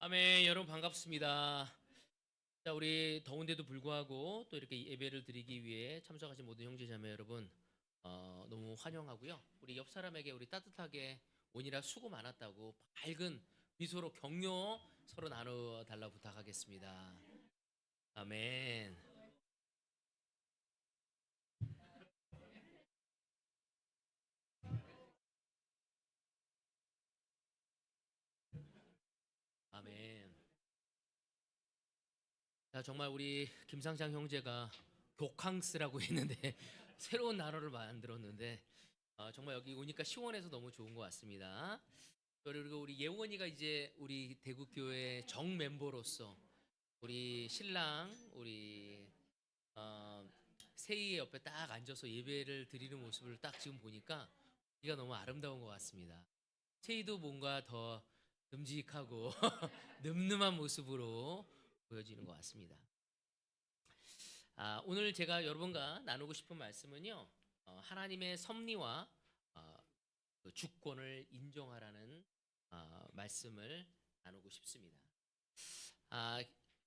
아멘. 여러분 반갑습니다. 자, 우리 더운데도 불구하고 또 이렇게 예배를 드리기 위해 참석하신 모든 형제 자매 여러분, 너무 환영하고요. 우리 옆 사람에게 우리 따뜻하게 오니라 수고 많았다고 밝은 미소로 격려 서로 나눠 달라 부탁하겠습니다. 아멘. 아멘. 자, 정말 우리 김상장 형제가 교캉스라고 했는데 새로운 단어를 만들었는데 정말 여기 오니까 시원해서 너무 좋은 것 같습니다. 그리고 우리 예원이가 이제 우리 대구교회 정 멤버로서 우리 신랑 우리 어, 세희의 옆에 딱 앉아서 예배를 드리는 모습을 딱 지금 보니까 이가 너무 아름다운 것 같습니다. 세희도 뭔가 더 듬직하고 늠름한 모습으로 보여지는 것 같습니다. 오늘 제가 여러분과 나누고 싶은 말씀은요, 하나님의 섭리와 어, 그 주권을 인정하라는 말씀을 나누고 싶습니다. 아,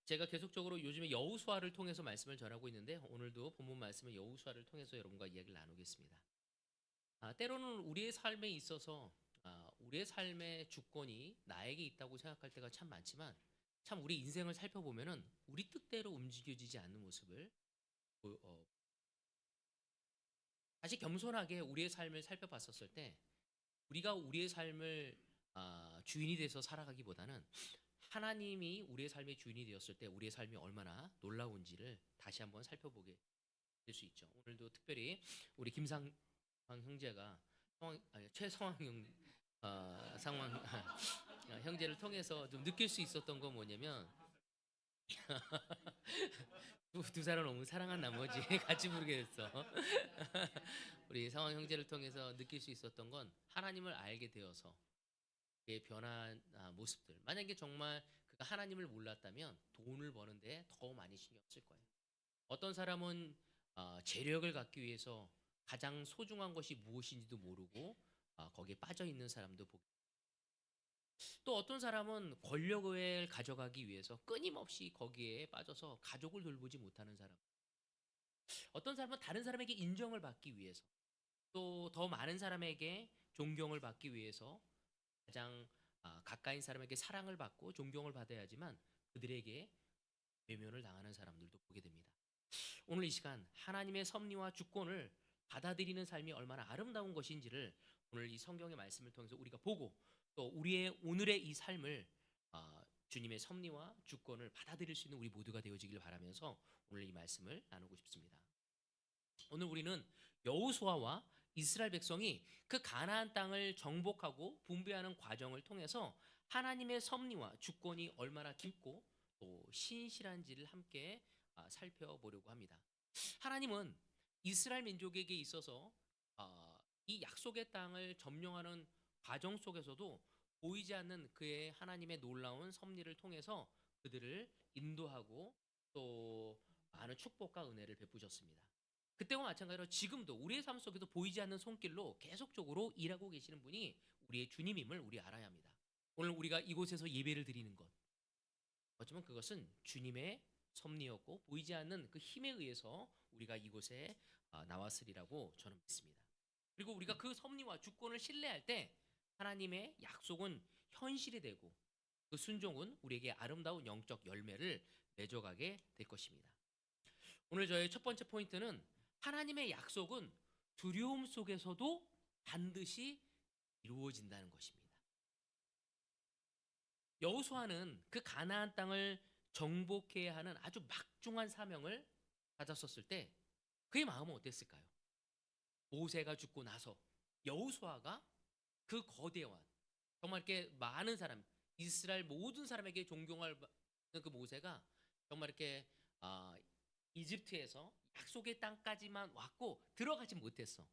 제가 계속적으로 요즘에 여호수아를 통해서 말씀을 전하고 있는데 오늘도 본문 말씀은 여호수아를 통해서 여러분과 이야기를 나누겠습니다. 때로는 우리의 삶에 있어서 우리의 삶의 주권이 나에게 있다고 생각할 때가 참 많지만 참 우리 인생을 살펴보면은 우리 뜻대로 움직여지지 않는 모습을 다시 겸손하게 우리의 삶을 살펴봤었을 때 우리가 우리의 삶을 주인이 돼서 살아가기보다는 하나님이 우리의 삶의 주인이 되었을 때 우리의 삶이 얼마나 놀라운지를 다시 한번 살펴보게 될 수 있죠. 오늘도 특별히 우리 김상황 형제가 최성황 상황 형제를 통해서 좀 느낄 수 있었던 건 뭐냐면 두 사람 너무 사랑한 나머지 같이 부르게 됐어. 우리 상황 형제를 통해서 느낄 수 있었던 건 하나님을 알게 되어서 그의 변한 모습들. 만약에 정말 그가 하나님을 몰랐다면 돈을 버는데 더 많이 신경 쓸 거예요. 어떤 사람은 재력을 갖기 위해서 가장 소중한 것이 무엇인지도 모르고 거기에 빠져 있는 사람도 보고, 또 어떤 사람은 권력을 가져가기 위해서 끊임없이 거기에 빠져서 가족을 돌보지 못하는 사람, 어떤 사람은 다른 사람에게 인정을 받기 위해서 또 더 많은 사람에게 존경을 받기 위해서 가장 가까인 사람에게 사랑을 받고 존경을 받아야지만 그들에게 외면을 당하는 사람들도 보게 됩니다. 오늘 이 시간 하나님의 섭리와 주권을 받아들이는 삶이 얼마나 아름다운 것인지를 오늘 이 성경의 말씀을 통해서 우리가 보고 또 우리의 오늘의 이 삶을 주님의 섭리와 주권을 받아들일 수 있는 우리 모두가 되어지길 바라면서 오늘 이 말씀을 나누고 싶습니다. 오늘 우리는 여호수아와 이스라엘 백성이 그 가나안 땅을 정복하고 분배하는 과정을 통해서 하나님의 섭리와 주권이 얼마나 깊고 또 신실한지를 함께 살펴보려고 합니다. 하나님은 이스라엘 민족에게 있어서 이 약속의 땅을 점령하는 과정 속에서도 보이지 않는 그의 하나님의 놀라운 섭리를 통해서 그들을 인도하고 또 많은 축복과 은혜를 베푸셨습니다. 그때와 마찬가지로 지금도 우리의 삶 속에서 보이지 않는 손길로 계속적으로 일하고 계시는 분이 우리의 주님임을 우리 알아야 합니다. 오늘 우리가 이곳에서 예배를 드리는 것, 어쩌면 그것은 주님의 섭리였고 보이지 않는 그 힘에 의해서 우리가 이곳에 나왔으리라고 저는 믿습니다. 그리고 우리가 그 섭리와 주권을 신뢰할 때 하나님의 약속은 현실이 되고 그 순종은 우리에게 아름다운 영적 열매를 맺어가게 될 것입니다. 오늘 저의 첫 번째 포인트는 하나님의 약속은 두려움 속에서도 반드시 이루어진다는 것입니다. 여호수아는 그 가나안 땅을 정복해야 하는 아주 막중한 사명을 받았었을 때 그의 마음은 어땠을까요? 모세가 죽고 나서 여호수아가 그 거대한 정말 이렇게 많은 사람 이스라엘 모든 사람에게 존경을 받는 그 모세가 정말 이렇게 이집트에서 약속의 땅까지만 왔고 들어가지 못했어.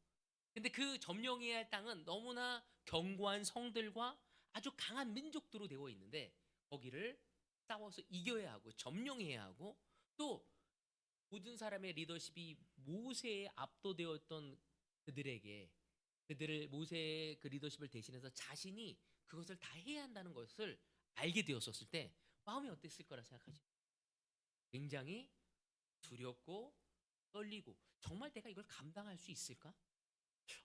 근데 그 점령해야 할 땅은 너무나 견고한 성들과 아주 강한 민족들로 되어 있는데 거기를 싸워서 이겨야 하고 점령해야 하고 또 모든 사람의 리더십이 모세에 압도되었던 그들에게 그들을 모세의 그 리더십을 대신해서 자신이 그것을 다 해야 한다는 것을 알게 되었었을 때 마음이 어땠을 거라 생각하시죠? 굉장히 두렵고 떨리고 정말 내가 이걸 감당할 수 있을까?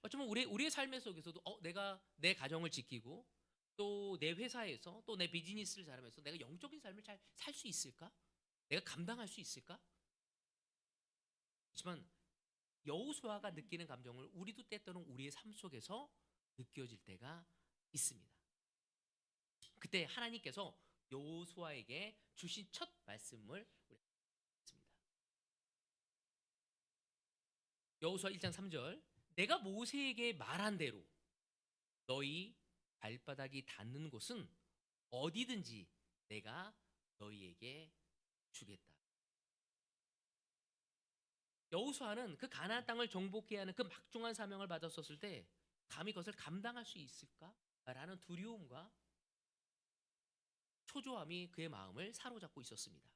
어쩌면 우리의 삶의 속에서도 내가 내 가정을 지키고 또 내 회사에서 또 내 비즈니스를 잘하면서 내가 영적인 삶을 잘 살 수 있을까? 내가 감당할 수 있을까? 하지만 여호수아가 느끼는 감정을 우리도 때때로는 우리의 삶 속에서 느껴질 때가 있습니다. 그때 하나님께서 여호수아에게 주신 첫 말씀을 우리 읽습니다. 여호수아 1장 3절 내가 모세에게 말한 대로 너희 발바닥이 닿는 곳은 어디든지 내가 너희에게 주겠다. 여호수아는 그 가나안 땅을 정복해야 하는 그 막중한 사명을 받았었을 때 감히 그것을 감당할 수 있을까라는 두려움과 초조함이 그의 마음을 사로잡고 있었습니다.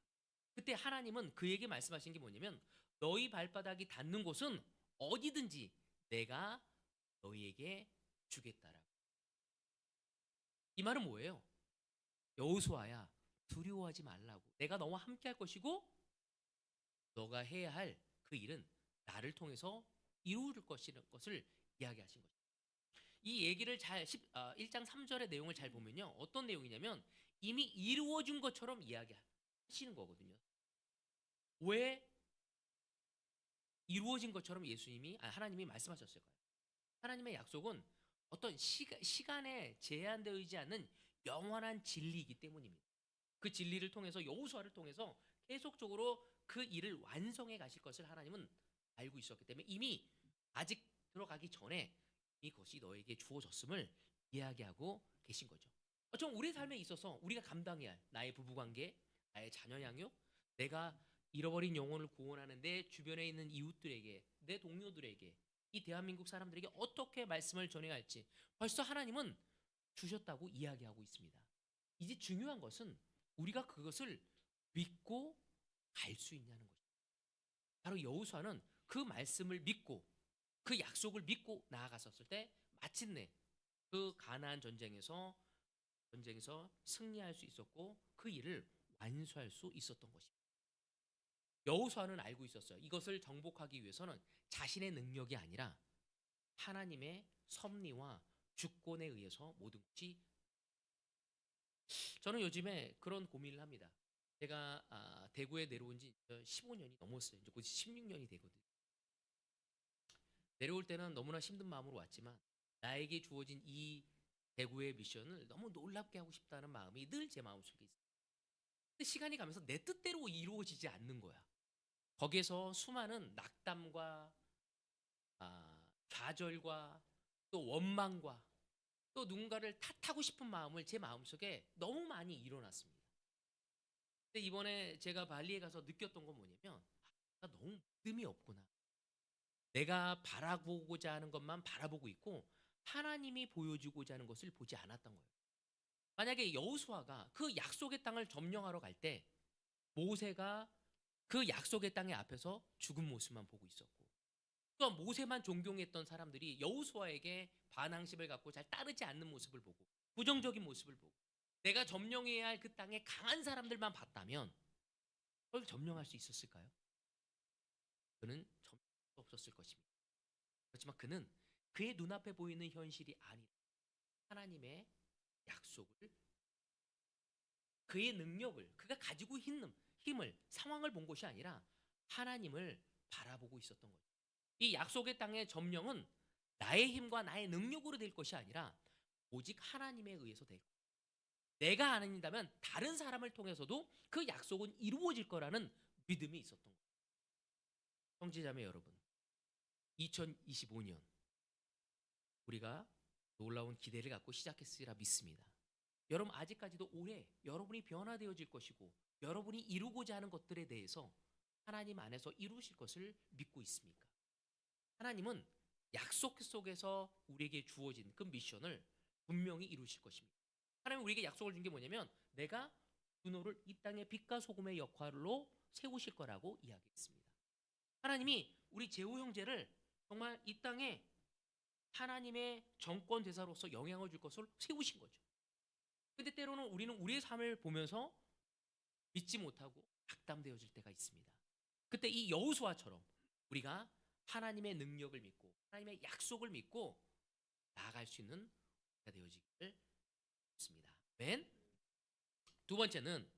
그때 하나님은 그에게 말씀하신 게 뭐냐면 너희 발바닥이 닿는 곳은 어디든지 내가 너희에게 주겠다라고. 이 말은 뭐예요? 여호수아야 두려워하지 말라고. 내가 너와 함께 할 것이고 너가 해야 할 그 일은 나를 통해서 이루어질 것이라는 것을 이야기하신 것입니다. 이 얘기를 1장 3절의 내용을 잘 보면요. 어떤 내용이냐면 이미 이루어진 것처럼 이야기하시는 거거든요. 왜 이루어진 것처럼 하나님이 말씀하셨을까요? 하나님의 약속은 어떤 시간에 제한되어 있지 않는 영원한 진리이기 때문입니다. 그 진리를 통해서 여호수아를 통해서 계속적으로 그 일을 완성해 가실 것을 하나님은 알고 있었기 때문에 이미 아직 들어가기 전에 이것이 너에게 주어졌음을 이야기하고 계신 거죠. 좀 우리 삶에 있어서 우리가 감당해야 할 나의 부부관계, 나의 자녀 양육, 내가 잃어버린 영혼을 구원하는 내 주변에 있는 이웃들에게, 내 동료들에게, 이 대한민국 사람들에게 어떻게 말씀을 전해야 할지 벌써 하나님은 주셨다고 이야기하고 있습니다. 이제 중요한 것은 우리가 그것을 믿고 갈 수 있냐는 것입니다. 바로 여호수아는 그 말씀을 믿고 그 약속을 믿고 나아갔었을 때 마침내 그 가나안 전쟁에서 승리할 수 있었고 그 일을 완수할 수 있었던 것입니다. 여호수아는 알고 있었어요. 이것을 정복하기 위해서는 자신의 능력이 아니라 하나님의 섭리와 주권에 의해서 모든 것이. 저는 요즘에 그런 고민을 합니다. 제가 대구에 내려온 지 15년이 넘었어요. 이제 곧 16년이 되거든요. 내려올 때는 너무나 힘든 마음으로 왔지만 나에게 주어진 이 대구의 미션을 너무 놀랍게 하고 싶다는 마음이 늘 제 마음속에 있어요. 근데 시간이 가면서 내 뜻대로 이루어지지 않는 거야. 거기에서 수많은 낙담과 좌절과 또 원망과 또 누군가를 탓하고 싶은 마음을 제 마음속에 너무 많이 일어났습니다. 근데 이번에 제가 발리에 가서 느꼈던 건 뭐냐면 내가 너무 믿음이 없구나. 내가 바라보고자 하는 것만 바라보고 있고 하나님이 보여주고자 하는 것을 보지 않았던 거예요. 만약에 여호수아가 그 약속의 땅을 점령하러 갈 때 모세가 그 약속의 땅의 앞에서 죽은 모습만 보고 있었고 또한 모세만 존경했던 사람들이 여호수아에게 반항심을 갖고 잘 따르지 않는 모습을 보고 부정적인 모습을 보고 내가 점령해야 할 그 땅에 강한 사람들만 봤다면 그걸 점령할 수 있었을까요? 그는 점령할 수 없었을 것입니다. 그렇지만 그는 그의 눈앞에 보이는 현실이 아니라 하나님의 약속을 그의 능력을 그가 가지고 있는 힘을 상황을 본 것이 아니라 하나님을 바라보고 있었던 거죠. 이 약속의 땅의 점령은 나의 힘과 나의 능력으로 될 것이 아니라 오직 하나님에 의해서 될 거예요. 내가 아닌다면 다른 사람을 통해서도 그 약속은 이루어질 거라는 믿음이 있었던 거예요. 형제자매 여러분, 2025년 우리가 놀라운 기대를 갖고 시작했으리라 믿습니다. 여러분 아직까지도 올해 여러분이 변화되어질 것이고 여러분이 이루고자 하는 것들에 대해서 하나님 안에서 이루실 것을 믿고 있습니까? 하나님은 약속 속에서 우리에게 주어진 그 미션을 분명히 이루실 것입니다. 하나님은 우리에게 약속을 준 게 뭐냐면 내가 그노를 이 땅의 빛과 소금의 역할로 세우실 거라고 이야기했습니다. 하나님이 우리 제후 형제를 정말 이 땅에 하나님의 정권 대사로서 영향을 줄 것을 세우신 거죠. 근데 때로는 우리는 우리의 삶을 보면서 믿지 못하고 낙담되어질 때가 있습니다. 그때 이 여호수아처럼 우리가 하나님의 능력을 믿고 하나님의 약속을 믿고 나아갈 수 있는 가 되어지기를 바랍니다. 맨 두 번째는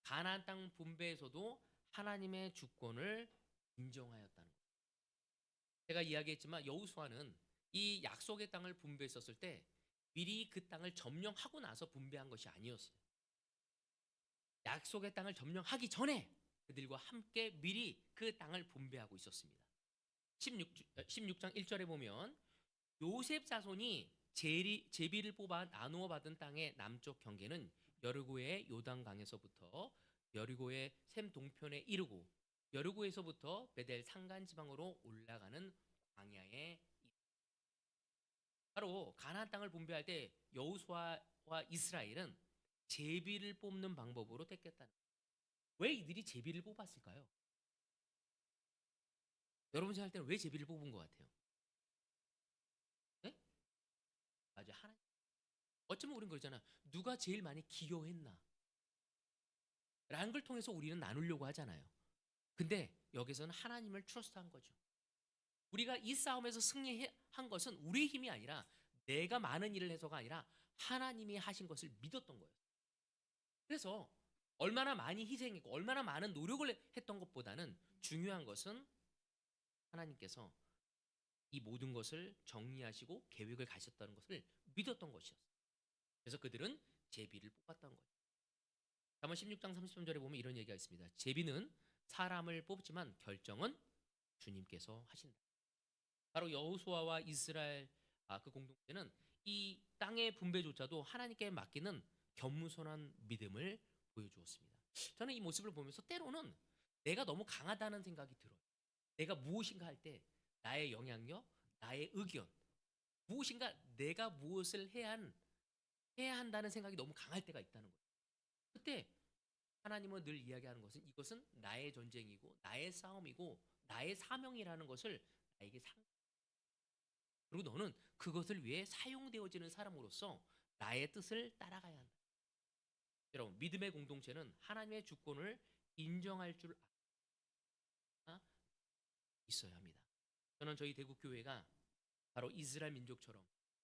가나안 땅 분배에서도 하나님의 주권을 인정하였다는 것. 제가 이야기했지만 여호수아는 이 약속의 땅을 분배했었을 때 미리 그 땅을 점령하고 나서 분배한 것이 아니었어요. 약속의 땅을 점령하기 전에 그들과 함께 미리 그 땅을 분배하고 있었습니다. 16장 1절에 보면 요셉 자손이 제비를 뽑아 나누어 받은 땅의 남쪽 경계는 여리고의 요단강에서부터 여리고의 샘 동편에 이르고 여리고에서부터 베델 산간 지방으로 올라가는 광야에 바로 가나안 땅을 분배할 때 여호수아와 이스라엘은 제비를 뽑는 방법으로 택했다는 거예요. 왜 이들이 제비를 뽑았을까요? 여러분 생각할 때는 왜 제비를 뽑은 것 같아요? 네? 맞아요. 하나님. 어쩌면 우린 그러잖아. 누가 제일 많이 기여했나? 라는 걸 통해서 우리는 나누려고 하잖아요. 근데 여기서는 하나님을 트러스트한 거죠. 우리가 이 싸움에서 승리한 것은 우리의 힘이 아니라 내가 많은 일을 해서가 아니라 하나님이 하신 것을 믿었던 거예요. 그래서 얼마나 많이 희생했고 얼마나 많은 노력을 했던 것보다는 중요한 것은 하나님께서 이 모든 것을 정리하시고 계획을 가셨다는 것을 믿었던 것이었어요. 그래서 그들은 제비를 뽑았던 거예요. 잠언 16장 33절에 보면 이런 얘기가 있습니다. 제비는 사람을 뽑지만 결정은 주님께서 하신다. 바로 여호수아와 이스라엘 그 공동체는 이 땅의 분배조차도 하나님께 맡기는 겸손한 믿음을 보여주었습니다. 저는 이 모습을 보면서 때로는 내가 너무 강하다는 생각이 들어요. 내가 무엇인가 할 때 나의 영향력, 나의 의견, 무엇인가 내가 무엇을 해야 한다는 생각이 너무 강할 때가 있다는 거예요. 그때 하나님은 늘 이야기하는 것은 이것은 나의 전쟁이고 나의 싸움이고 나의 사명이라는 것을 나에게 그리고 너는 그것을 위해 사용되어지는 사람으로서 나의 뜻을 따라가야 한다. 여러분, 믿음의 공동체는 하나님의 주권을 인정할 줄 알아 있어야 합니다. 저는 저희 대구교회가 바로 이스라엘 민족처럼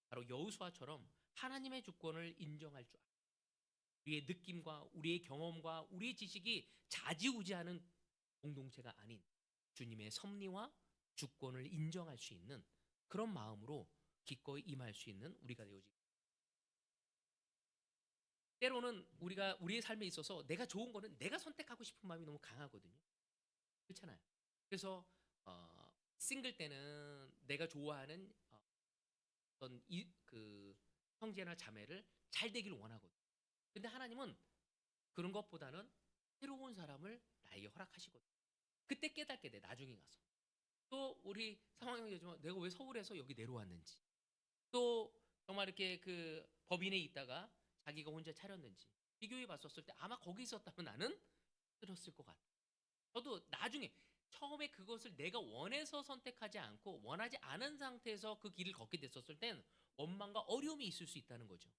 바로 여호수아처럼 하나님의 주권을 인정할 줄 우리의 느낌과 우리의 경험과 우리의 지식이 좌지우지하는 공동체가 아닌 주님의 섭리와 주권을 인정할 수 있는 그런 마음으로 기꺼이 임할 수 있는 우리가 되어지고 때로는 우리가 우리의 삶에 있어서 내가 좋은 거는 내가 선택하고 싶은 마음이 너무 강하거든요. 그렇잖아요. 그래서 싱글 때는 내가 좋아하는 어떤 그 형제나 자매를 잘 되기를 원하거든요. 근데 하나님은 그런 것보다는 새로운 사람을 나에게 허락하시거든요. 그때 깨닫게 돼 나중에 가서. 또 우리 상황이 되지만 내가 왜 서울에서 여기 내려왔는지 또 정말 이렇게 그 법인에 있다가 자기가 혼자 차렸는지 비교해 봤었을 때 아마 거기 있었다면 나는 들었을 것 같아요. 저도 나중에 처음에 그것을 내가 원해서 선택하지 않고 원하지 않은 상태에서 그 길을 걷게 됐었을 땐 원망과 어려움이 있을 수 있다는 거죠.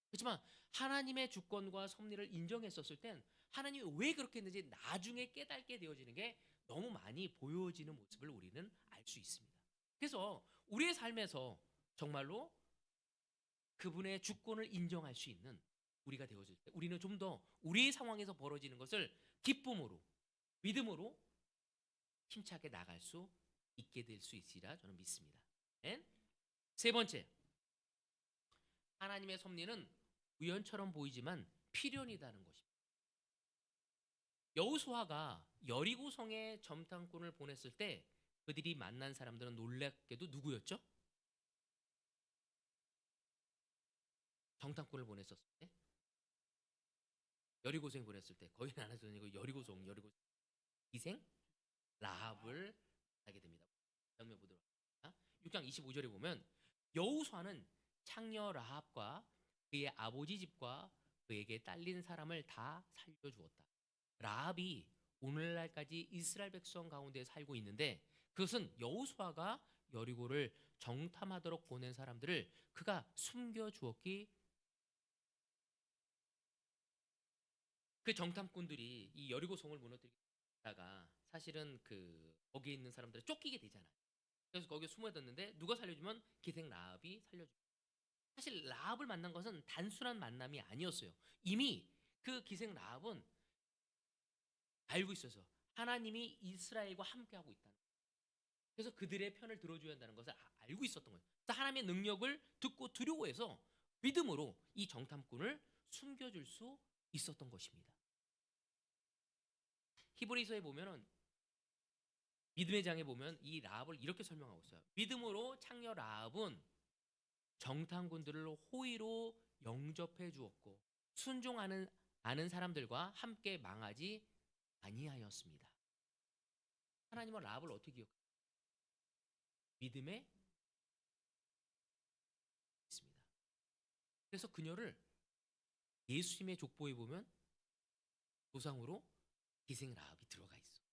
그렇지만 하나님의 주권과 섭리를 인정했었을 땐 하나님이 왜 그렇게 했는지 나중에 깨닫게 되어지는 게 너무 많이 보여지는 모습을 우리는 알 수 있습니다. 그래서 우리의 삶에서 정말로 그분의 주권을 인정할 수 있는 우리가 되어질 때 우리는 좀 더 우리의 상황에서 벌어지는 것을 기쁨으로 믿음으로 힘차게 나갈 수 있게 될 수 있으리라 저는 믿습니다. 네? 세 번째, 하나님의 섭리는 우연처럼 보이지만 필연이다는 것입니다. 여호수아가 여리고성에 점탕꾼을 보냈을 때 그들이 만난 사람들은 놀랍게도 누구였죠? 정탐꾼을 보냈었을 때 여리고성 보냈을 때 거기는 안 하더니 여리고성 희생 라합을 하게 됩니다. 장면 보도록 하겠습니다. 6장 25절에 보면 여호수아는 창녀 라합과 그의 아버지 집과 그에게 딸린 사람을 다 살려주었다. 라합이 오늘날까지 이스라엘 백성 가운데 살고 있는데 그것은 여호수아가 여리고를 정탐하도록 보낸 사람들을 그가 숨겨 주었기 그 정탐꾼들이 이 여리고성을 무너뜨리다가 사실은 그 거기에 있는 사람들이 쫓기게 되잖아요. 그래서 거기에 숨어졌는데 누가 살려주면 기생 라합이 살려줍니다. 사실 라합을 만난 것은 단순한 만남이 아니었어요. 이미 그 기생 라합은 알고 있어서 하나님이 이스라엘과 함께하고 있다는 거예요. 그래서 그들의 편을 들어줘야 한다는 것을 알고 있었던 거예요. 그래서 하나님의 능력을 듣고 두려워해서 믿음으로 이 정탐꾼을 숨겨줄 수 있었던 것입니다. 히브리서에 보면은 믿음의 장에 보면 이 라합을 이렇게 설명하고 있어요. 믿음으로 창녀 라합은 정탐꾼들을 호의로 영접해 주었고 순종하는 아는 사람들과 함께 망하지 아니하였습니다. 하나님은 라합을 어떻게 기억합니까? 믿음에 있습니다. 그래서 그녀를 예수님의 족보에 보면 조상으로 기생 라합이 들어가 있어.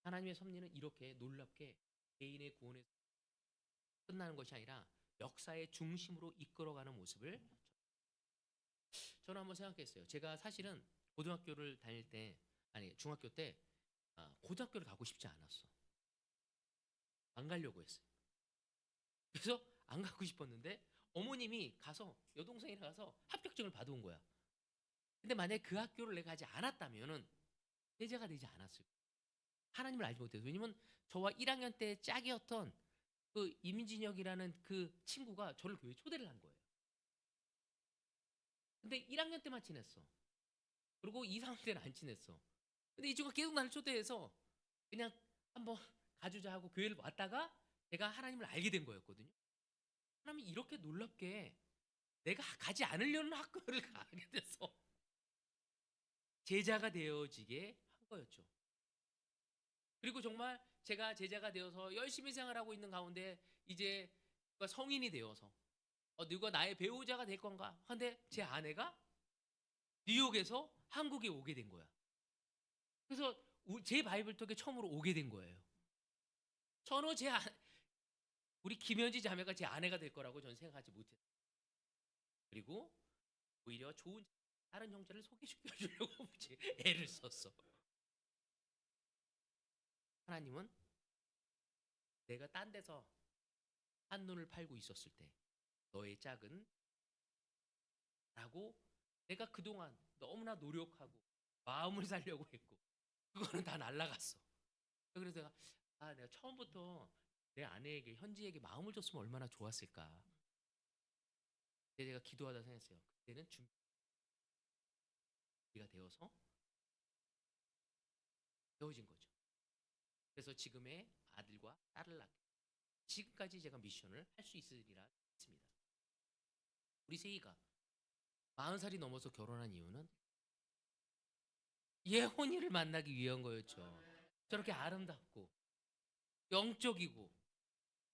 하나님의 섭리는 이렇게 놀랍게 개인의 구원에서 끝나는 것이 아니라 역사의 중심으로 이끌어가는 모습을 저는 한번 생각했어요. 제가 사실은 고등학교를 다닐 때, 아니 중학교 때 고등학교를 가고 싶지 않았어. 안 가려고 했어요. 그래서 안 가고 싶었는데 어머님이 가서 여동생이랑 가서 합격증을 받아온 거야. 근데 만약에 그 학교를 내가 가지 않았다면은 제자가 되지 않았을 거예요. 하나님을 알지 못해서. 왜냐면 저와 1학년 때 짝이었던 그 임진혁이라는 그 친구가 저를 교회 초대를 한 거예요. 근데 1학년 때만 친했어. 그리고 2, 3학년 때는 안 친했어. 근데 이 친구가 계속 나를 초대해서 그냥 한번 가주자 하고 교회를 왔다가 제가 하나님을 알게 된 거였거든요. 하나님이 이렇게 놀랍게 내가 가지 않으려는 학교를 가게 돼서 제자가 되어지게 한 거였죠. 그리고 정말 제가 제자가 되어서 열심히 생활하고 있는 가운데 이제 성인이 되어서 누가 나의 배우자가 될 건가? 근데 제 아내가 뉴욕에서 한국에 오게 된 거야. 그래서 제 바이블톡에 처음으로 오게 된 거예요. 저는 우리 김현지 자매가 제 아내가 될 거라고 저는 생각하지 못했어요. 그리고 오히려 좋은 다른 형제를 소개시켜 주려고 애를 썼어. 하나님은 내가 딴 데서 한눈을 팔고 있었을 때 너의 짝은 라고 내가 그동안 너무나 노력하고 마음을 살려고 했고 그거는 다 날라갔어. 그래서 내가 처음부터 내 아내에게 현지에게 마음을 줬으면 얼마나 좋았을까. 그때 제가 기도하다 생각했어요. 그때는 준비가 되어서 되어진 거죠. 그래서 지금의 아들과 딸을 낳게 지금까지 제가 미션을 할 수 있으리라 믿습니다. 우리 세이가 40살이 넘어서 결혼한 이유는 예혼이를 만나기 위한 거였죠. 저렇게 아름답고 영적이고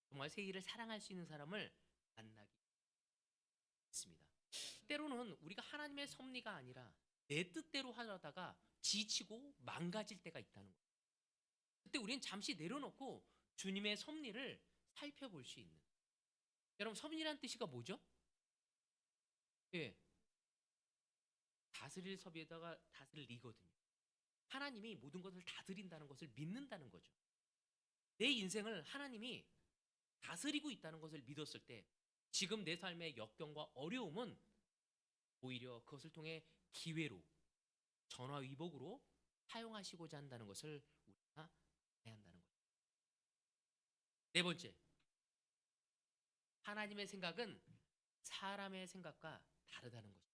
정말 세이를 사랑할 수 있는 사람을 만나기 위해서입니다. 때로는 우리가 하나님의 섭리가 아니라 내 뜻대로 하려다가 지치고 망가질 때가 있다는 거예요. 그때 우리는 잠시 내려놓고 주님의 섭리를 살펴볼 수 있는. 여러분 섭리란 뜻이가 뭐죠? 예, 다스릴 섭리에다가 다스릴 리거든요. 하나님이 모든 것을 다스린다는 것을 믿는다는 거죠. 내 인생을 하나님이 다스리고 있다는 것을 믿었을 때 지금 내 삶의 역경과 어려움은 오히려 그것을 통해 기회로 전화위복으로 사용하시고자 한다는 것을 우리가 해야 한다는 거죠. 네 번째, 하나님의 생각은 사람의 생각과 다르다는 거죠.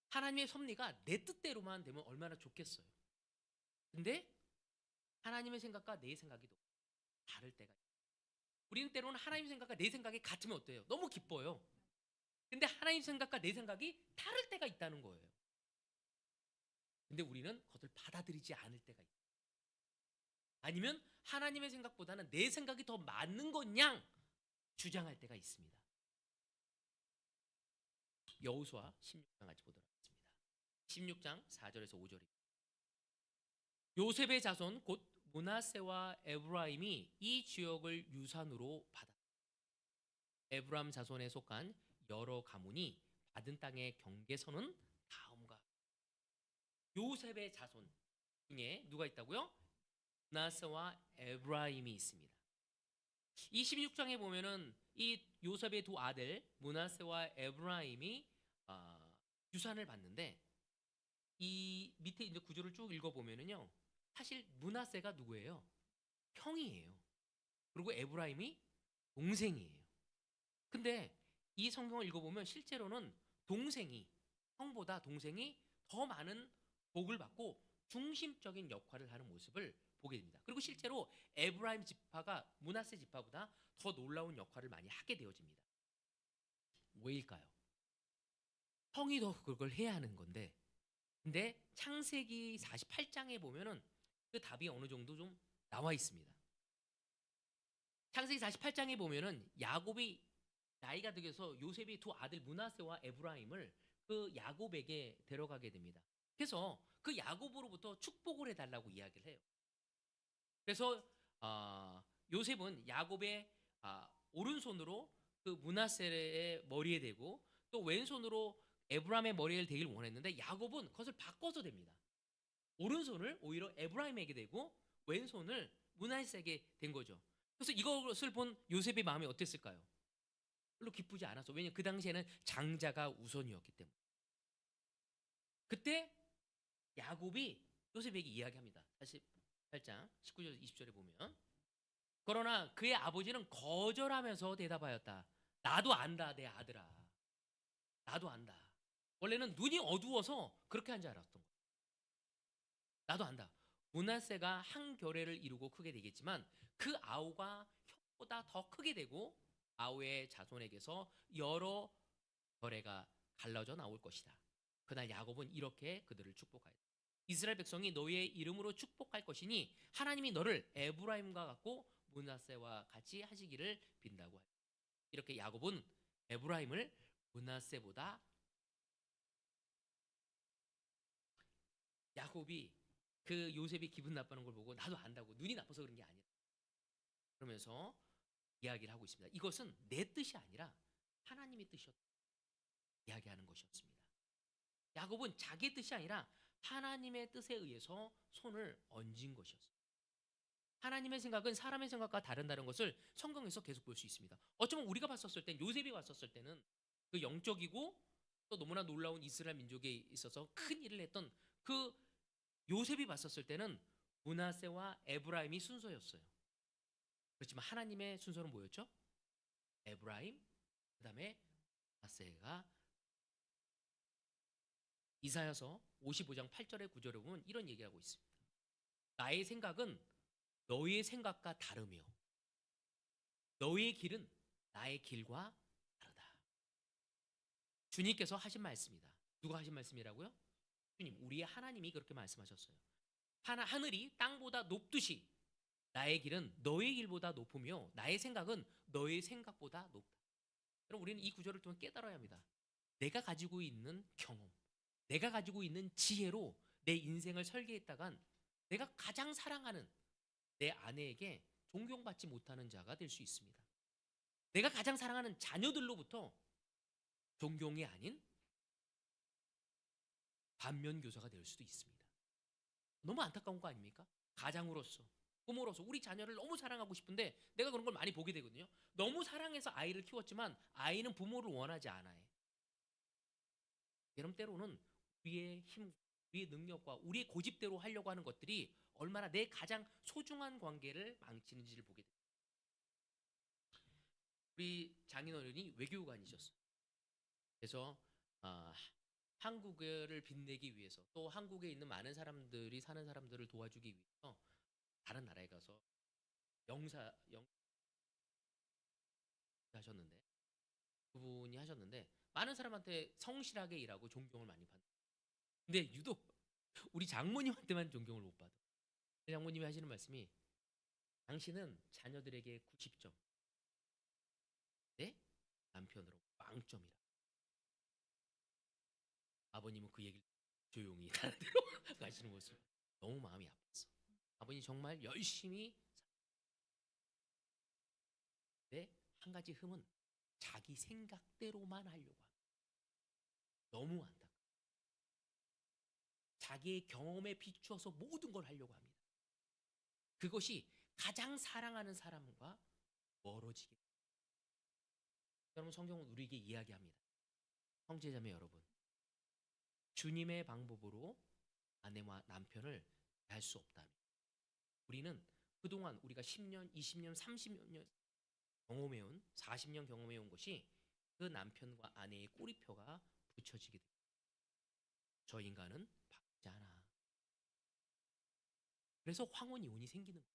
하나님의 섭리가 내 뜻대로만 되면 얼마나 좋겠어요. 근데 하나님의 생각과 내 생각이 다를 때가 있어요. 우리는 때로는 하나님 생각과 내 생각이 같으면 어때요? 너무 기뻐요. 근데 하나님 생각과 내 생각이 다를 때가 있다는 거예요. 근데 우리는 그것을 받아들이지 않을 때가 있어요. 아니면 하나님의 생각보다는 내 생각이 더 맞는 것냥 주장할 때가 있습니다. 여호수아 16장 같이 보도록 하겠습니다. 16장 4절에서 5절입니다. 요셉의 자손 곧 므낫세와 에브라임이 이 지역을 유산으로 받았다. 에브라임 자손에 속한 여러 가문이 받은 땅의 경계선은 다음과 요셉의 자손 중에 누가 있다고요? 므낫세와 에브라임이 있습니다. 이 16장에 보면은 이 요셉의 두 아들 므낫세와 에브라임이 유산을 받는데 이 밑에 이제 구조를 쭉 읽어보면은요, 사실 므낫세가 누구예요? 형이에요. 그리고 에브라임이 동생이에요. 근데 이 성경을 읽어보면 실제로는 동생이, 형보다 동생이 더 많은 복을 받고 중심적인 역할을 하는 모습을 보게 됩니다. 그리고 실제로 에브라임 지파가 므낫세 지파보다 더 놀라운 역할을 많이 하게 되어집니다. 왜일까요? 형이 더 그걸 해야 하는 건데, 근데 창세기 48장에 보면은 그 답이 어느 정도 좀 나와 있습니다. 창세기 48장에 보면은 야곱이 나이가 들어서 요셉이 두 아들 므낫세와 에브라임을 그 야곱에게 데려가게 됩니다. 그래서 그 야곱으로부터 축복을 해달라고 이야기를 해요. 그래서 요셉은 야곱의 오른손으로 그 므낫세의 머리에 대고 또 왼손으로 에브라임의 머리에 대길 원했는데 야곱은 그것을 바꿔서 됩니다. 오른손을 오히려 에브라임에게 대고 왼손을 므낫세에게 된 거죠. 그래서 이것을 본 요셉의 마음이 어땠을까요? 별로 기쁘지 않았어. 왜냐면 그 당시에는 장자가 우선이었기 때문에. 그때 야곱이 요셉에게 이야기합니다. 48장 19절 20절에 보면, 그러나 그의 아버지는 거절하면서 대답하였다. 나도 안다, 내 아들아. 나도 안다. 원래는 눈이 어두워서 그렇게 한 줄 알았던 거예요. 나도 안다. 므낫세가 한 결례를 이루고 크게 되겠지만 그 아우가 형보다 더 크게 되고 아우의 자손에게서 여러 결례가 갈라져 나올 것이다. 그날 야곱은 이렇게 그들을 축복하였다. 이스라엘 백성이 너희의 이름으로 축복할 것이니 하나님이 너를 에브라임과 같고 므낫세와 같이 하시기를 빈다고 하였다. 이렇게 야곱은 에브라임을 므낫세보다, 야곱이 그 요셉이 기분 나빠하는 걸 보고 나도 안다고, 눈이 나빠서 그런 게 아니라 그러면서 이야기를 하고 있습니다. 이것은 내 뜻이 아니라 하나님의 뜻이었다 이야기하는 것이었습니다. 야곱은 자기의 뜻이 아니라 하나님의 뜻에 의해서 손을 얹은 것이었어요. 하나님의 생각은 사람의 생각과 다른다는 것을 성경에서 계속 볼 수 있습니다. 어쩌면 우리가 봤었을 땐, 요셉이 봤었을 때는 그 영적이고 또 너무나 놀라운 이스라엘 민족에 있어서 큰 일을 했던 그 요셉이 봤었을 때는 므낫세와 에브라임이 순서였어요. 그렇지만 하나님의 순서는 뭐였죠? 에브라임, 그 다음에 므낫세가. 이사야서 55장 8절에 9절에 보면 이런 얘기하고 있습니다. 나의 생각은 너희의 생각과 다르며 너희의 길은 나의 길과 다르다. 주님께서 하신 말씀이다. 누가 하신 말씀이라고요? 주님, 우리의 하나님이 그렇게 말씀하셨어요. 하늘이 땅보다 높듯이 나의 길은 너의 길보다 높으며 나의 생각은 너의 생각보다 높다. 여러분, 우리는 이 구절을 통해 깨달아야 합니다. 내가 가지고 있는 경험, 내가 가지고 있는 지혜로 내 인생을 설계했다간 내가 가장 사랑하는 내 아내에게 존경받지 못하는 자가 될 수 있습니다. 내가 가장 사랑하는 자녀들로부터 존경이 아닌 반면 교사가 될 수도 있습니다. 너무 안타까운 거 아닙니까? 가장으로서, 부모로서 우리 자녀를 너무 사랑하고 싶은데 내가 그런 걸 많이 보게 되거든요. 너무 사랑해서 아이를 키웠지만 아이는 부모를 원하지 않아요. 여러분, 때로는 우리의 힘, 우리의 능력과 우리의 고집대로 하려고 하는 것들이 얼마나 내 가장 소중한 관계를 망치는지를 보게 됩니다. 우리 장인어른이 외교관이셨어요. 그래서 아, 한국을 빛내기 위해서 또 한국에 있는 많은 사람들이 사는 사람들을 도와주기 위해서 다른 나라에 가서 영 하셨는데, 그분이 하셨는데 많은 사람한테 성실하게 일하고 존경을 많이 받는. 근데 유독 우리 장모님한테만 존경을 못 받아. 장모님이 하시는 말씀이, 당신은 자녀들에게 90점, 내 남편으로 빵점이라. 아버님은 그 얘기를 조용히 다른 데로 가시는 모습 너무 마음이 아팠어. 아버님 정말 열심히 내 한 가지 흠은 자기 생각대로만 하려고 합니다. 너무 안타까워. 자기의 경험에 비추어서 모든 걸 하려고 합니다. 그것이 가장 사랑하는 사람과 멀어지게 됩니다. 여러분, 성경은 우리에게 이야기합니다. 형제자매 여러분, 주님의 방법으로 아내와 남편을 대할 수 없다면 우리는 그동안 우리가 10년, 20년, 30년 경험해온 40년 경험해온 것이 그 남편과 아내의 꼬리표가 붙여지게 됩니다. 저 인간은 바뀌지 않아. 그래서 황혼 이혼이 생기는 거예요.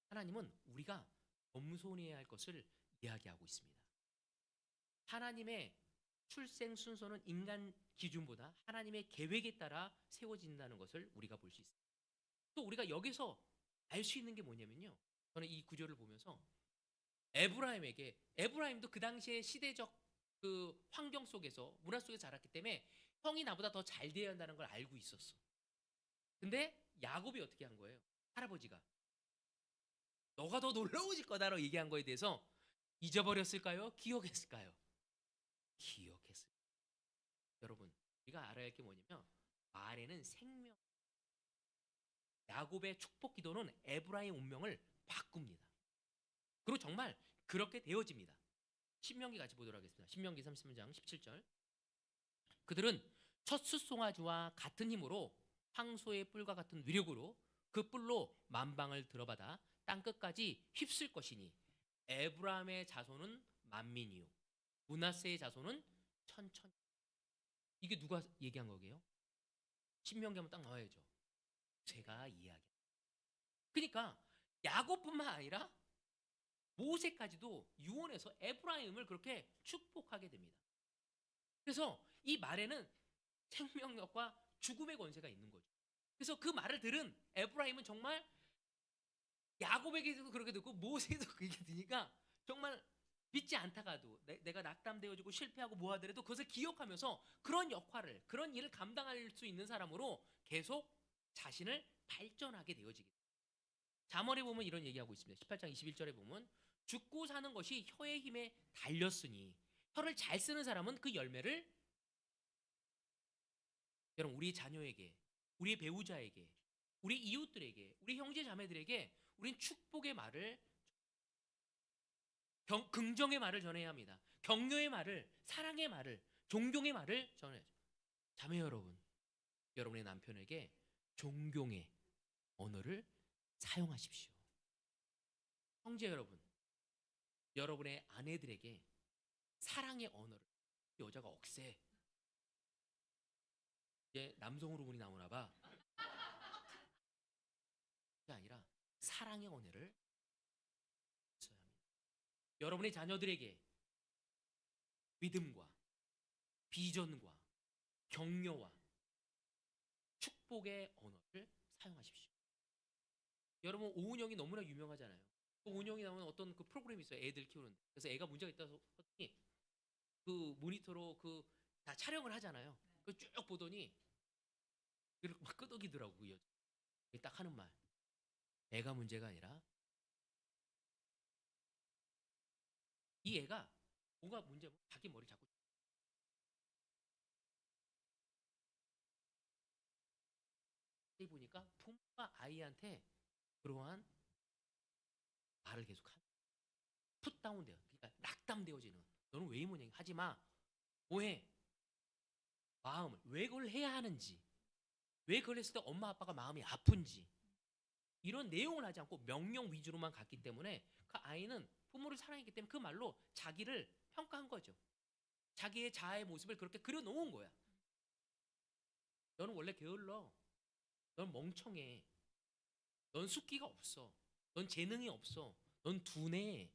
하나님은 우리가 겸손해야 할 것을 이야기하고 있습니다. 하나님의 출생 순서는 인간 기준보다 하나님의 계획에 따라 세워진다는 것을 우리가 볼 수 있습니다. 또 우리가 여기서 알 수 있는 게 뭐냐면요. 저는 이 구절을 보면서 에브라임도 그 당시의 시대적 그 환경 속에서 문화 속에서 자랐기 때문에 형이 나보다 더 잘 돼야 한다는 걸 알고 있었어. 근데 야곱이 어떻게 한 거예요? 할아버지가 너가 더 놀라워질 거다라고 얘기한 거에 대해서 잊어버렸을까요? 기억했을까요? 기억했어요. 여러분, 우리가 알아야 할 게 뭐냐면 말에는 생명. 야곱의 축복 기도는 에브라임 운명을 바꿉니다. 그리고 정말 그렇게 되어집니다. 신명기 같이 보도록 하겠습니다. 신명기 33장 17절. 그들은 첫 숫송아지와 같은 힘으로 황소의 뿔과 같은 위력으로 그 뿔로 만방을 들어받아 땅 끝까지 휩쓸 것이니 에브라임의 자손은 만민이요 므낫세의 자손은 천천. 이게 누가 얘기한 거게요? 신명기 하면 딱 나와야죠. 제가 이야기. 그러니까 야곱뿐만 아니라 모세까지도 유언해서 에브라임을 그렇게 축복하게 됩니다. 그래서 이 말에는 생명력과 죽음의 권세가 있는 거죠. 그래서 그 말을 들은 에브라임은 정말 야곱에게도 그렇게 듣고 모세도 그렇게 들으니까 정말 믿지 않다가도 내가 낙담되어지고 실패하고 뭐 하더라도 그것을 기억하면서 그런 역할을, 그런 일을 감당할 수 있는 사람으로 계속 자신을 발전하게 되어지게 됩니다. 잠언에 보면 이런 얘기하고 있습니다. 18장 21절에 보면 죽고 사는 것이 혀의 힘에 달렸으니 혀를 잘 쓰는 사람은 그 열매를. 여러분, 우리 자녀에게, 우리 배우자에게, 우리 이웃들에게, 우리 형제 자매들에게 우린 축복의 말을, 긍정의 말을 전해야 합니다. 격려의 말을, 사랑의 말을, 존경의 말을 전해야죠. 자매 여러분, 여러분의 남편에게 존경의 언어를 사용하십시오. 형제 여러분, 여러분의 아내들에게 사랑의 언어를. 여자가 억세. 이제 남성 호르몬이 나오나 봐. 그게 아니라 사랑의 언어를 써야 합니다. 여러분의 자녀들에게 믿음과 비전과 격려와 축복의 언어를 사용하십시오. 여러분, 오은영이 너무나 유명하잖아요. 오은영이 나오는 어떤 그 프로그램이 있어요. 애들 키우는. 그래서 애가 문제가 있다고 하더니 그 모니터로 그 다 촬영을 하잖아요. 그 쭉 보더니 이렇게 막 끄덕이더라고 그 여자. 딱 하는 말. 애가 문제가 아니라 이 애가 뭔가 문제면 자기 머리 자꾸 보니까 부모가 아이한테 그러한 말을 계속하는. 풋다운돼요. 그러니까 낙담되어지는. 너는 왜 이모냐 하지 마. 뭐해? 마음을 왜 그걸 해야 하는지, 왜 그걸 했을 때 엄마 아빠가 마음이 아픈지 이런 내용을 하지 않고 명령 위주로만 갔기 때문에 그 아이는 부모를 사랑했기 때문에 그 말로 자기를 평가한 거죠. 자기의 자아의 모습을 그렇게 그려놓은 거야. 너는 원래 게을러. 넌 멍청해. 넌 숫기가 없어. 넌 재능이 없어. 넌 둔해.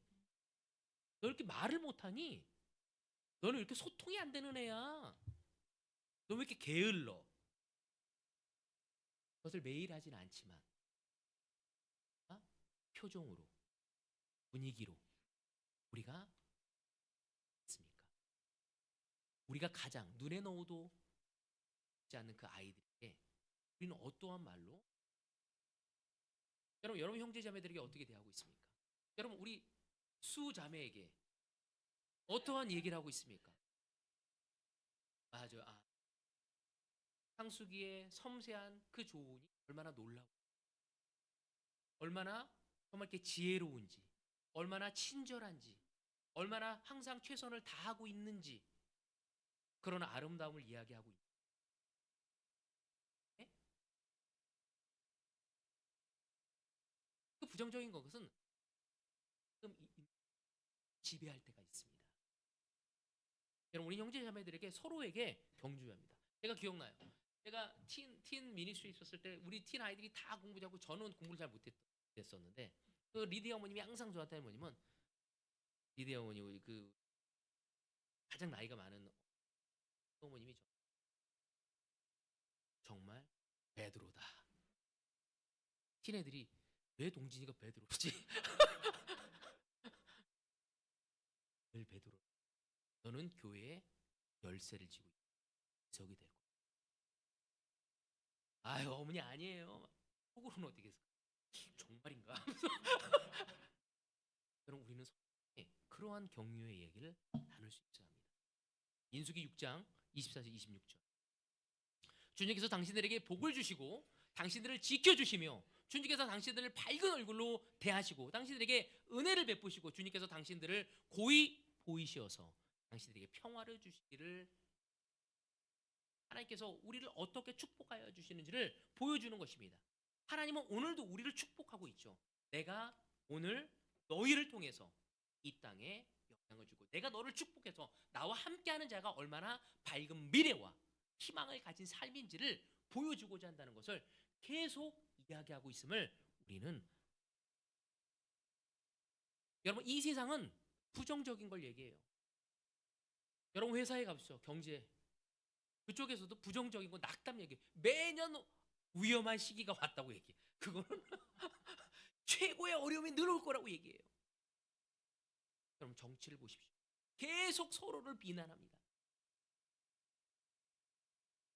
너 이렇게 말을 못하니? 너는 이렇게 소통이 안 되는 애야. 너 왜 이렇게 게을러? 그것을 매일 하진 않지만 표정으로, 분위기로 우리가 있습니까? 우리가 가장 눈에 넣어도 있지 않는 그 아이들에게 우리는 어떠한 말로, 여러분 형제 자매들에게 어떻게 대하고 있습니까? 여러분, 우리 수 자매에게 어떠한 얘기를 하고 있습니까? 맞아요. 상수기의 섬세한 그 조언이 얼마나 놀라워, 얼마나 정말 이렇게 지혜로운지, 얼마나 친절한지, 얼마나 항상 최선을 다하고 있는지, 그런 아름다움을 이야기하고 있는데, 그 부정적인 것은 가끔 지배할 때가 있습니다. 여러분, 우리 형제 자매들에게 서로에게 경주합니다. 제가 기억나요. 제가 틴 미니스트리 있었을 때 우리 틴 아이들이 다 공부 잘하고 저는 공부를 잘 못했었는데, 그 리디 어머님이 항상 저한테 하는 뭐냐면, 리디 어머니, 우리 그 가장 나이가 많은 어머님이 정말 베드로다. 틴 애들이 왜 동진이가 베드로지? 늘 베드로. 너는 교회에 열쇠를 쥐고 이석이 될 거야. 아유, 어머니 아니에요. 속으로는 어떻게 했을까? 정말인가? 여러분, 우리는 서로에게 그러한 격려의 얘기를 나눌 수 있어야 합니다. 민수기 6장 24절 26절. 주님께서 당신들에게 복을 주시고 당신들을 지켜주시며 주님께서 당신들을 밝은 얼굴로 대하시고 당신들에게 은혜를 베푸시고 주님께서 당신들을 고이 보이시어서 당신들에게 평화를 주시기를, 하나님께서 우리를 어떻게 축복하여 주시는지를 보여주는 것입니다. 하나님은 오늘도 우리를 축복하고 있죠. 내가 오늘 너희를 통해서 이 땅에 영향을 주고 내가 너를 축복해서 나와 함께하는 자가 얼마나 밝은 미래와 희망을 가진 삶인지를 보여주고자 한다는 것을 계속 이야기하고 있음을 우리는, 여러분, 이 세상은 부정적인 걸 얘기해요. 여러분, 회사에 가보시죠. 경제 그쪽에서도 부정적인 거 낙담 얘기, 매년 위험한 시기가 왔다고 얘기해. 그거는 최고의 어려움이 늘어올 거라고 얘기해요. 여러분, 정치를 보십시오. 계속 서로를 비난합니다.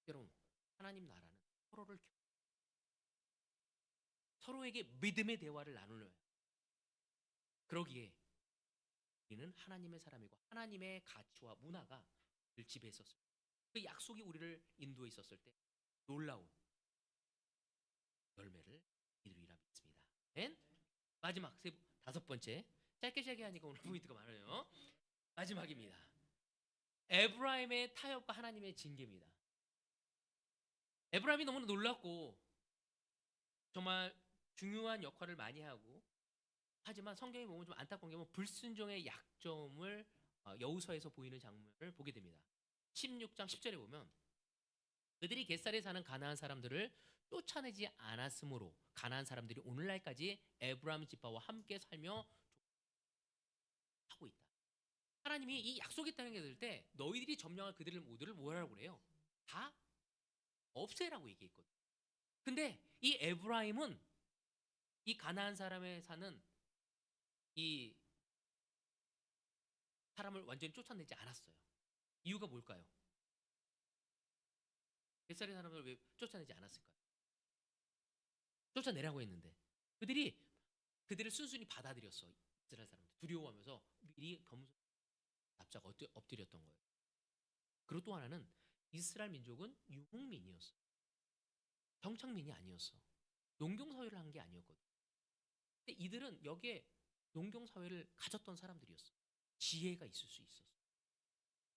여러분, 하나님 나라는 서로에게 믿음의 대화를 나누는, 그러기에 우리는 하나님의 사람이고 하나님의 가치와 문화가 늘 지배했었어요. 그 약속이 우리를 인도해 있었을 때 놀라운 열매를 이루리라 믿습니다. 맨 마지막 다섯 번째, 짧게 하니까 오늘 포인트가 많아요. 마지막입니다. 에브라임의 타협과 하나님의 징계입니다. 에브라임이 너무나 놀랍고 정말 중요한 역할을 많이 하고, 하지만 성경에 보면 좀 안타까운 게 불순종의 약점을 여호수아에서 보이는 장면을 보게 됩니다. 16장 10절에 보면 그들이 겟살에 사는 가나안 사람들을 쫓아내지 않았으므로 가나안 사람들이 오늘날까지 에브라임 지파와 함께 살며 하고 있다. 하나님이 이 약속의 땅에 들 때 너희들이 점령할 그들을 모두를 뭐라고 그래요? 다 없애라고 얘기했거든. 근데 이 에브라임은 이 가나안 사람에 사는 이 사람을 완전히 쫓아내지 않았어요. 이유가 뭘까요? 겟살의 사람을 왜 쫓아내지 않았을까요? 쫓아내라고 했는데 그들을 순순히 받아들였어. 이스라엘 사람들 두려워하면서 미리 겸손 납작 엎드렸던 거예요. 그리고 또 하나는 이스라엘 민족은 유목민이었어. 정착민이 아니었어. 농경 사회를 한 게 아니었거든. 근데 이들은 여기에 농경 사회를 가졌던 사람들이었어. 지혜가 있을 수 있었어.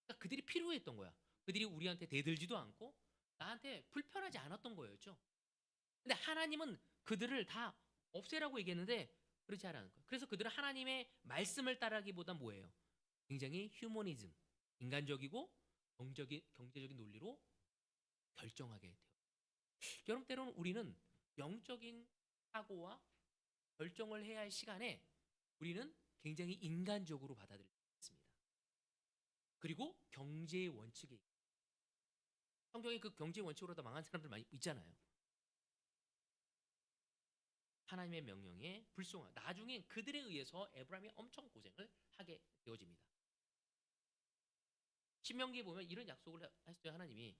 그러니까 그들이 필요했던 거야. 그들이 우리한테 대들지도 않고 나한테 불편하지 않았던 거였죠. 근데 하나님은 그들을 다 없애라고 얘기했는데 그렇지 않은 거예요. 그래서 그들은 하나님의 말씀을 따르기보단 뭐예요? 굉장히 휴머니즘, 인간적이고 경제적인 논리로 결정하게 돼요. 여러분, 때로는 우리는 영적인 사고와 결정을 해야 할 시간에 우리는 굉장히 인간적으로 받아들일 수 있습니다. 그리고 경제의 원칙에, 성경에 그 경제의 원칙으로 다 망한 사람들 많이 있잖아요. 하나님의 명령에 불순한, 나중에 그들에 의해서 에브라임이 엄청 고생을 하게 되어집니다. 신명기에 보면 이런 약속을 했어요. 하나님이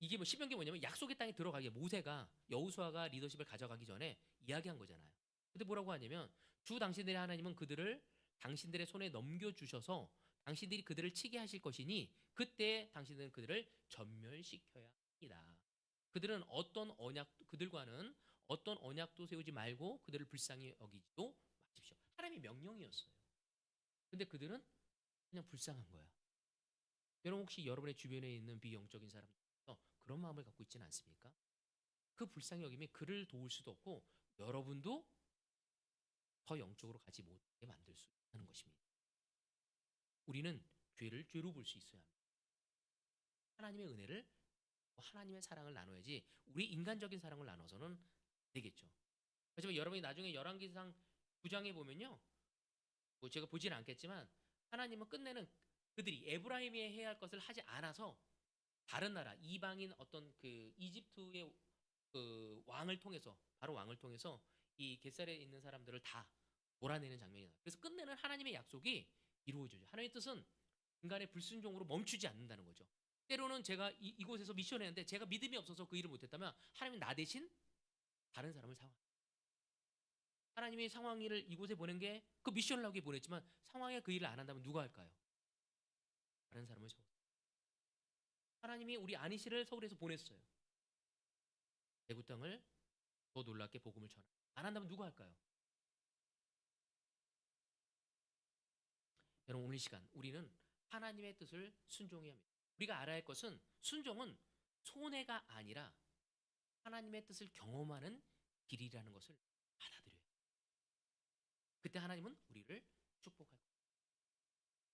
이게 신명기 뭐냐면 약속의 땅에 들어가기, 모세가 여호수아가 리더십을 가져가기 전에 이야기한 거잖아요. 근데 뭐라고 하냐면 주 당신들의 하나님은 그들을 당신들의 손에 넘겨주셔서 당신들이 그들을 치게 하실 것이니 그때 당신들은 그들을 전멸시켜야 합니다. 그들은 어떤 언약 그들과는 어떤 언약도 세우지 말고 그들을 불쌍히 여기지도 마십시오. 하나님의 명령이었어요. 근데 그들은 그냥 불쌍한 거야. 여러분 혹시 여러분의 주변에 있는 비영적인 사람들 중에서 그런 마음을 갖고 있지는 않습니까? 그 불쌍히 여김이 그를 도울 수도 없고 여러분도 더 영적으로 가지 못하게 만들 수 있다는 것입니다. 우리는 죄를 죄로 볼 수 있어야 합니다. 하나님의 은혜를 하나님의 사랑을 나눠야지 우리 인간적인 사랑을 나눠서는 안 되겠죠. 하지만 여러분이 나중에 열왕기상 9장에 보면요. 뭐 제가 보지는 않겠지만 하나님은 끝내는 그들이 에브라임이 해야 할 것을 하지 않아서 다른 나라 이방인 어떤 그 이집트의 그 왕을 통해서 바로 왕을 통해서 이 겟살에 있는 사람들을 다 몰아내는 장면이 나요. 그래서 끝내는 하나님의 약속이 이루어져요. 하나님의 뜻은 인간의 불순종으로 멈추지 않는다는 거죠. 때로는 제가 이곳에서 미션했는데 제가 믿음이 없어서 그 일을 못했다면 하나님은 나 대신 다른 사람을 사용합니다. 하나님이 상황일을 이곳에 보낸 게 그 미션을 하기 보냈지만 상황에 그 일을 안 한다면 누가 할까요? 다른 사람을 세워. 하나님이 우리 안희실을 서울에서 보냈어요. 대구 땅을 더 놀랍게 복음을 전하. 안 한다면 누가 할까요? 여러분 오늘 이 시간 우리는 하나님의 뜻을 순종해야 합니다. 우리가 알아야 할 것은 순종은 손해가 아니라 하나님의 뜻을 경험하는 길이라는 것을 받아들여요. 그때 하나님은 우리를 축복할 거예요.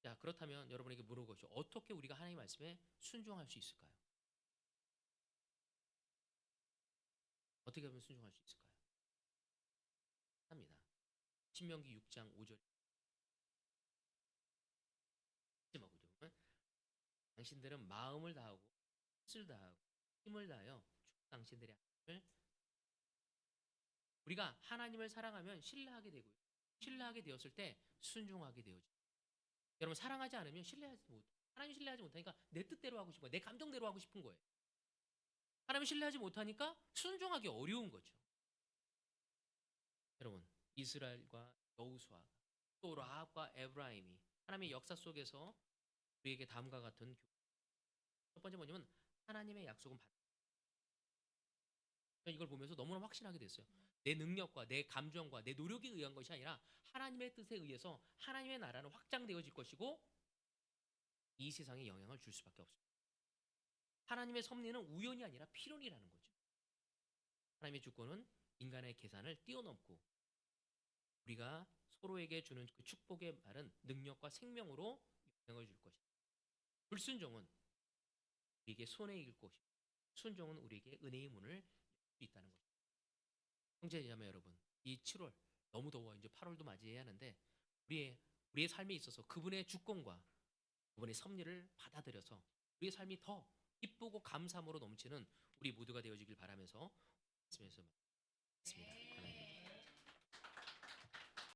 자, 그렇다면 여러분에게 물어보죠. 어떻게 우리가 하나님 말씀에 순종할 수 있을까요? 어떻게 하면 순종할 수 있을까요? 합니다. 신명기 6장 5절 마지막으로 당신들은 마음을 다하고 뜻을 다하고 힘을 다하여 당신들의 하나님을 우리가 하나님을 사랑하면 신뢰하게 되고요. 신뢰하게 되었을 때 순종하게 되어져. 여러분 사랑하지 않으면 신뢰하지 못. 하나님 신뢰하지 못하니까 내 뜻대로 하고 싶어, 내 감정대로 하고 싶은 거예요. 하나님 신뢰하지 못하니까 순종하기 어려운 거죠. 여러분 이스라엘과 여호수아 또 라합과 에브라임이 하나님의 역사 속에서 우리에게 다음과 같은 첫 번째 뭐냐면 하나님의 약속은 받. 이걸 보면서 너무나 확신하게 됐어요. 내 능력과 내 감정과 내 노력에 의한 것이 아니라 하나님의 뜻에 의해서 하나님의 나라는 확장되어질 것이고 이 세상에 영향을 줄 수밖에 없습니다. 하나님의 섭리는 우연이 아니라 필연이라는 거죠. 하나님의 주권은 인간의 계산을 뛰어넘고 우리가 서로에게 주는 그 축복의 말은 능력과 생명으로 영향을 줄 것이다. 불순종은 우리에게 손해일 것이고 순종은 우리에게 은혜의 문을 열 수 있다는 것입니다. 형제자매 여러분, 이 7월 너무 더워 이제 8월도 맞이해야 하는데 우리의 삶에 있어서 그분의 주권과 그분의 섭리를 받아들여서 우리의 삶이 더 기쁘고 감사함으로 넘치는 우리 모두가 되어지길 바라면서 말씀에서 말씀니다. 하나님.